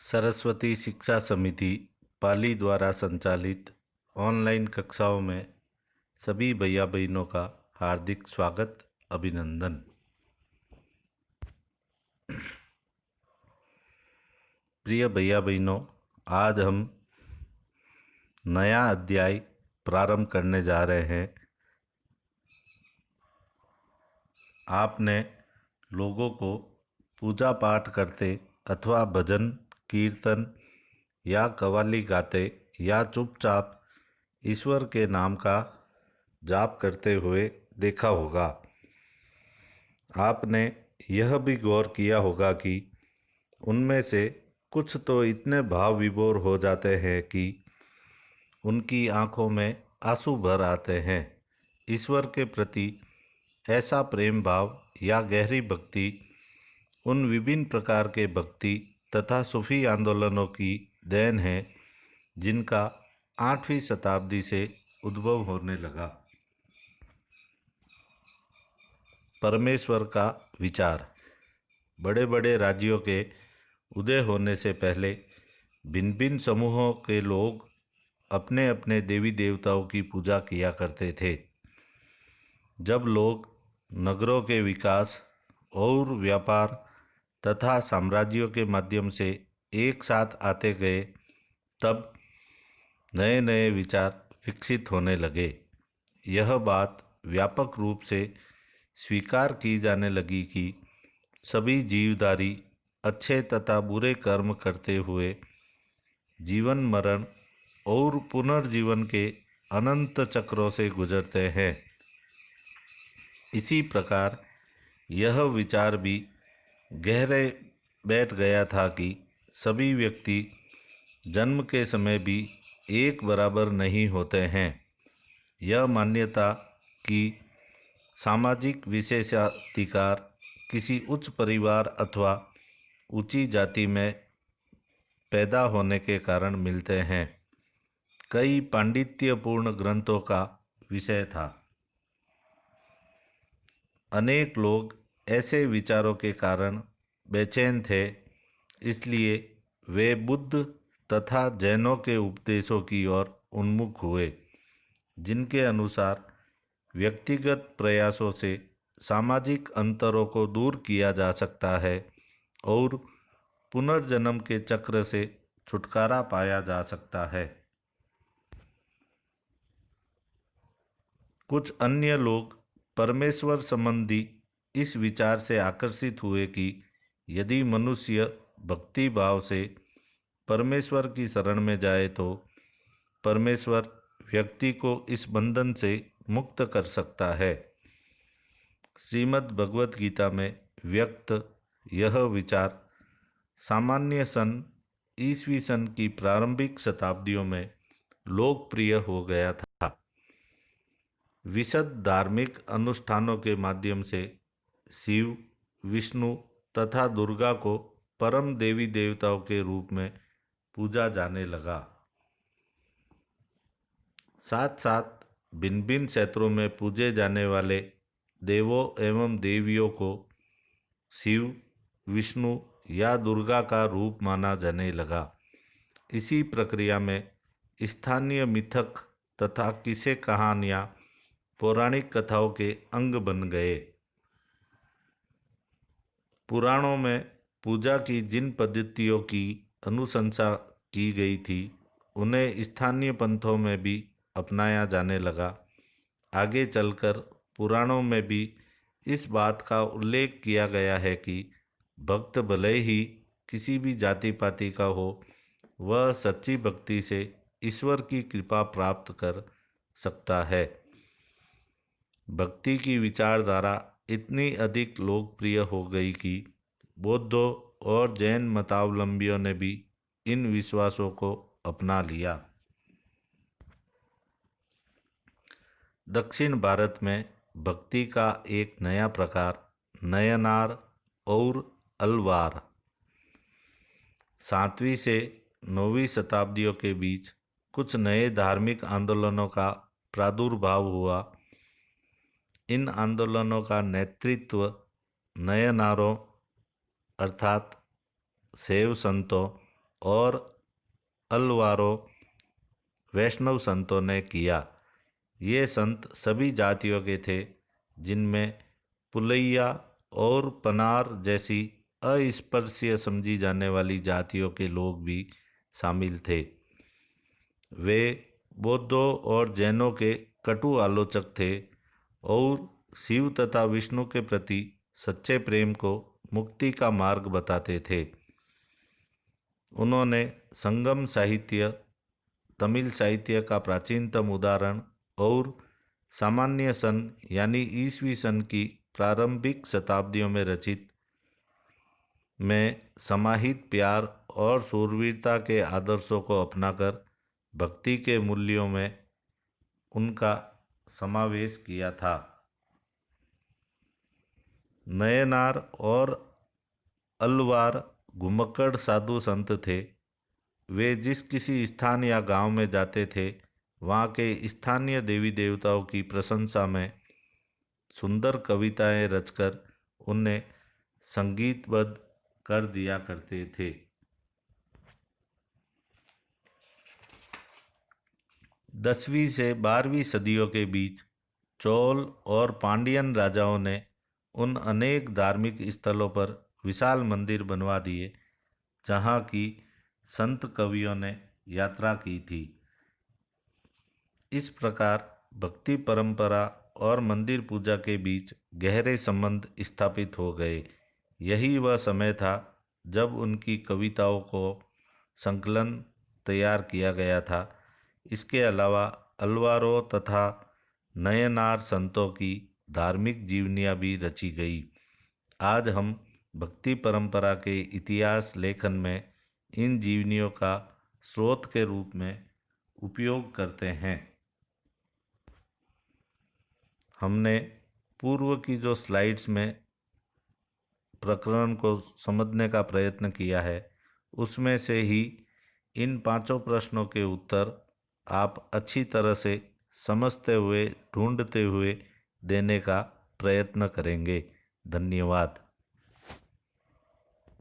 सरस्वती शिक्षा समिति पाली द्वारा संचालित ऑनलाइन कक्षाओं में सभी भैया बहनों का हार्दिक स्वागत अभिनंदन। प्रिय भैया बहनों, आज हम नया अध्याय प्रारंभ करने जा रहे हैं। आपने लोगों को पूजा पाठ करते अथवा भजन कीर्तन या कव्वाली गाते या चुपचाप ईश्वर के नाम का जाप करते हुए देखा होगा। आपने यह भी गौर किया होगा कि उनमें से कुछ तो इतने भाव विभोर हो जाते हैं कि उनकी आंखों में आंसू भर आते हैं। ईश्वर के प्रति ऐसा प्रेम भाव या गहरी भक्ति उन विभिन्न प्रकार के भक्ति तथा सूफी आंदोलनों की देन है जिनका 8वीं शताब्दी से उद्भव होने लगा। परमेश्वर का विचार। बड़े बड़े राज्यों के उदय होने से पहले भिन्न भिन्न समूहों के लोग अपने अपने देवी देवताओं की पूजा किया करते थे। जब लोग नगरों के विकास और व्यापार तथा साम्राज्यों के माध्यम से एक साथ आते गए, तब नए नए विचार विकसित होने लगे। यह बात व्यापक रूप से स्वीकार की जाने लगी कि सभी जीवधारी अच्छे तथा बुरे कर्म करते हुए जीवन मरण और पुनर्जीवन के अनंत चक्रों से गुजरते हैं। इसी प्रकार यह विचार भी गहरे बैठ गया था कि सभी व्यक्ति जन्म के समय भी एक बराबर नहीं होते हैं। यह मान्यता कि सामाजिक विशेषाधिकार किसी उच्च परिवार अथवा ऊंची जाति में पैदा होने के कारण मिलते हैं, कई पांडित्यपूर्ण ग्रंथों का विषय था। अनेक लोग ऐसे विचारों के कारण बेचैन थे, इसलिए वे बुद्ध तथा जैनों के उपदेशों की ओर उन्मुख हुए, जिनके अनुसार व्यक्तिगत प्रयासों से सामाजिक अंतरों को दूर किया जा सकता है और पुनर्जन्म के चक्र से छुटकारा पाया जा सकता है। कुछ अन्य लोग परमेश्वर संबंधी इस विचार से आकर्षित हुए कि यदि मनुष्य भक्ति भाव से परमेश्वर की शरण में जाए तो परमेश्वर व्यक्ति को इस बंधन से मुक्त कर सकता है। श्रीमद् भगवत गीता में व्यक्त यह विचार सामान्य सन ईस्वी सन की प्रारंभिक शताब्दियों में लोकप्रिय हो गया था। विशद धार्मिक अनुष्ठानों के माध्यम से शिव, विष्णु तथा दुर्गा को परम देवी देवताओं के रूप में पूजा जाने लगा। साथ साथ भिन्न भिन्न क्षेत्रों में पूजे जाने वाले देवों एवं देवियों को शिव, विष्णु या दुर्गा का रूप माना जाने लगा। इसी प्रक्रिया में स्थानीय मिथक तथा किस्से कहानियाँ पौराणिक कथाओं के अंग बन गए। पुराणों में पूजा की जिन पद्धतियों की अनुशंसा की गई थी, उन्हें स्थानीय पंथों में भी अपनाया जाने लगा। आगे चलकर पुराणों में भी इस बात का उल्लेख किया गया है कि भक्त भले ही किसी भी जाति पाति का हो, वह सच्ची भक्ति से ईश्वर की कृपा प्राप्त कर सकता है। भक्ति की विचारधारा इतनी अधिक लोकप्रिय हो गई कि बौद्धों और जैन मतावलंबियों ने भी इन विश्वासों को अपना लिया। दक्षिण भारत में भक्ति का एक नया प्रकार नयनार और अलवार 7वीं से 9वीं शताब्दियों के बीच कुछ नए धार्मिक आंदोलनों का प्रादुर्भाव हुआ। इन आंदोलनों का नेतृत्व नयनारों अर्थात शैव संतों और अल्वारो वैष्णव संतों ने किया। ये संत सभी जातियों के थे, जिनमें पुलैया और पनार जैसी अस्पृश्य समझी जाने वाली जातियों के लोग भी शामिल थे। वे बौद्धों और जैनों के कटु आलोचक थे और शिव तथा विष्णु के प्रति सच्चे प्रेम को मुक्ति का मार्ग बताते थे। उन्होंने संगम साहित्य, तमिल साहित्य का प्राचीनतम उदाहरण और सामान्य सन यानी ईस्वी सन की प्रारंभिक शताब्दियों में रचित में समाहित प्यार और शूरवीरता के आदर्शों को अपनाकर भक्ति के मूल्यों में उनका समावेश किया था। नयनार और अल्वार घुमक्कड़ साधु संत थे। वे जिस किसी स्थान या गांव में जाते थे, वहाँ के स्थानीय देवी देवताओं की प्रशंसा में सुंदर कविताएं रचकर उन्हें संगीतबद्ध कर दिया करते थे। 10वीं से 12वीं सदियों के बीच चोल और पांडियन राजाओं ने उन अनेक धार्मिक स्थलों पर विशाल मंदिर बनवा दिए जहाँ की संत कवियों ने यात्रा की थी। इस प्रकार भक्ति परंपरा और मंदिर पूजा के बीच गहरे संबंध स्थापित हो गए। यही वह समय था जब उनकी कविताओं को संकलन तैयार किया गया था। इसके अलावा अल्वारो तथा नयनार संतों की धार्मिक जीवनियाँ भी रची गई। आज हम भक्ति परंपरा के इतिहास लेखन में इन जीवनियों का स्रोत के रूप में उपयोग करते हैं। हमने पूर्व की जो स्लाइड्स में प्रकरण को समझने का प्रयत्न किया है, उसमें से ही इन 5 प्रश्नों के उत्तर आप अच्छी तरह से समझते हुए, ढूंढते हुए देने का प्रयत्न करेंगे। धन्यवाद।